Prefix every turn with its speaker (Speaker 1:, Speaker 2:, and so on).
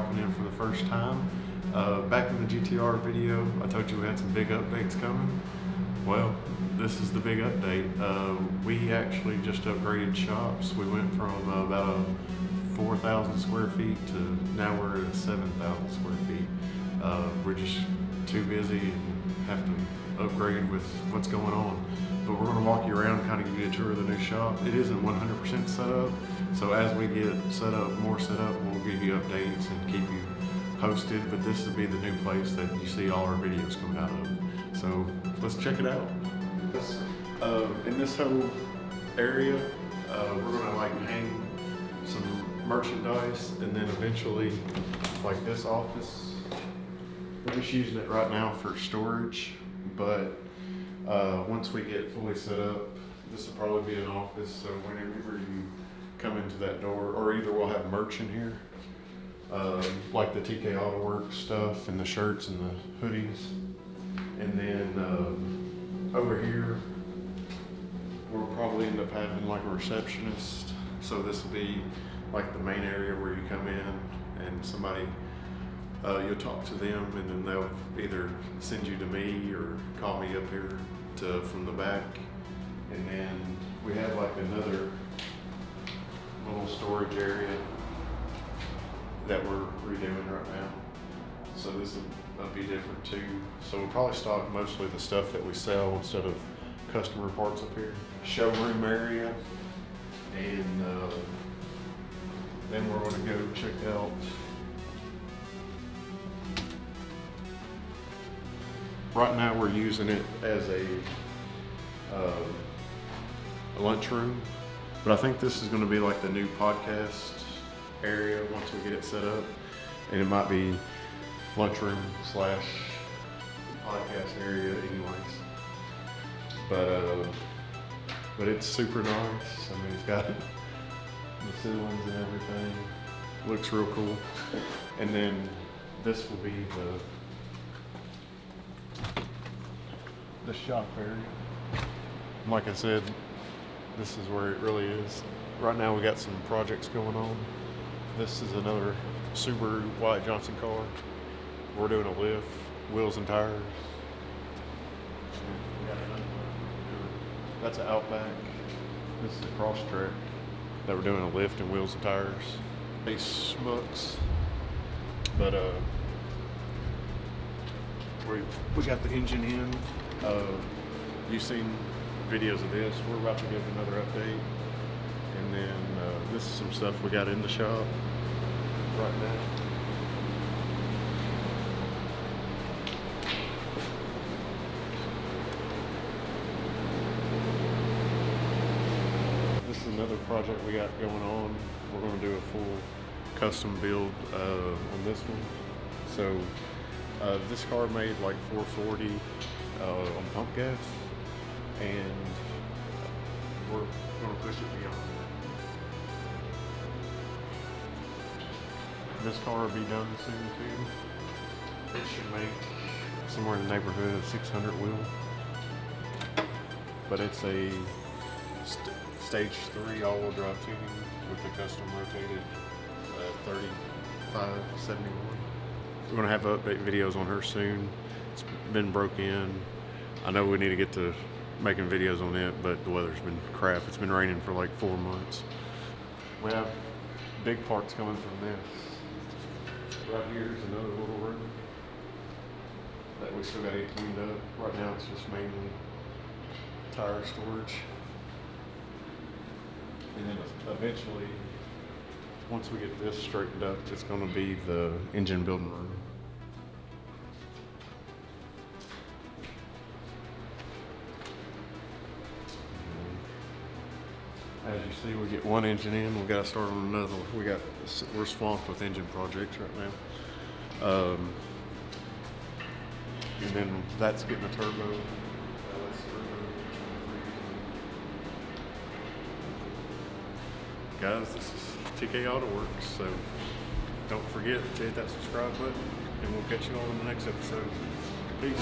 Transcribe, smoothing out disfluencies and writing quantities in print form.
Speaker 1: dropping in for the first time. Back in the GTR video, I told you we had some big updates coming. Well, this is the big update. We actually just upgraded shops. We went from about 4,000 square feet to now we're at 7,000 square feet. We're just too busy and have to upgrade with what's going on. But we're going to walk you around, kind of give you a tour of the new shop. It isn't 100% set up, so as we get set up, more set up, we'll give you updates and keep you posted. But this will be the new place that you see all our videos coming out of. So let's check it out. In this whole area, we're going to like hang some merchandise, and then eventually, like this office, we're just using it right now for storage. But once we get fully set up, this will probably be an office. So whenever you come into that door, or either we'll have merch in here, like the Tkautoworks stuff and the shirts and the hoodies. And then over here, we'll probably end up having like a receptionist. So this will be like the main area where you come in and somebody, you'll talk to them, and then they'll either send you to me or call me up here from the back. And then we have like another little storage area that we're redoing right now. So this will be different too. So we'll probably stock mostly the stuff that we sell instead of customer parts up here. Showroom area, and then we're going to go check out right now we're using it as a lunchroom, but I think this is going to be like the new podcast area once we get it set up, and it might be lunchroom / podcast area anyways. But it's super nice. I mean, it's got the ceilings and everything. Looks real cool. And then this will be the shop area. And like I said, this is where it really is. Right now we got some projects going on. This is another Subaru Wyatt Johnson car. We're doing a lift, wheels and tires. That's an Outback. This is a cross track that we're doing a lift and wheels and tires. These smucks. But we got the engine in. You've seen videos of this. We're about to give another update. And then this is some stuff we got in the shop right now. This is another project we got going on. We're going to do a full custom build on this one. So this car made like 440 on pump gas, and we're going to push it beyond that. This car will be done soon too. It should make somewhere in the neighborhood of 600 wheel, but it's a stage 3 all-wheel drive tuning with the custom rotated 3571. We're going to have update videos on her soon. It's been broke in. I know we need to get to making videos on it, but the weather's been crap. It's been raining for like 4 months. We have big parts coming from this. Right here is another little room that we still got to get cleaned up. Right now it's just mainly tire storage. And then eventually, once we get this straightened up, it's going to be the engine building room. As you see, we get one engine in, we got to start on another. We're swamped with engine projects right now. And then that's getting a turbo. Guys, this is Tkautoworks, so don't forget to hit that subscribe button, and we'll catch you all in the next episode. Peace.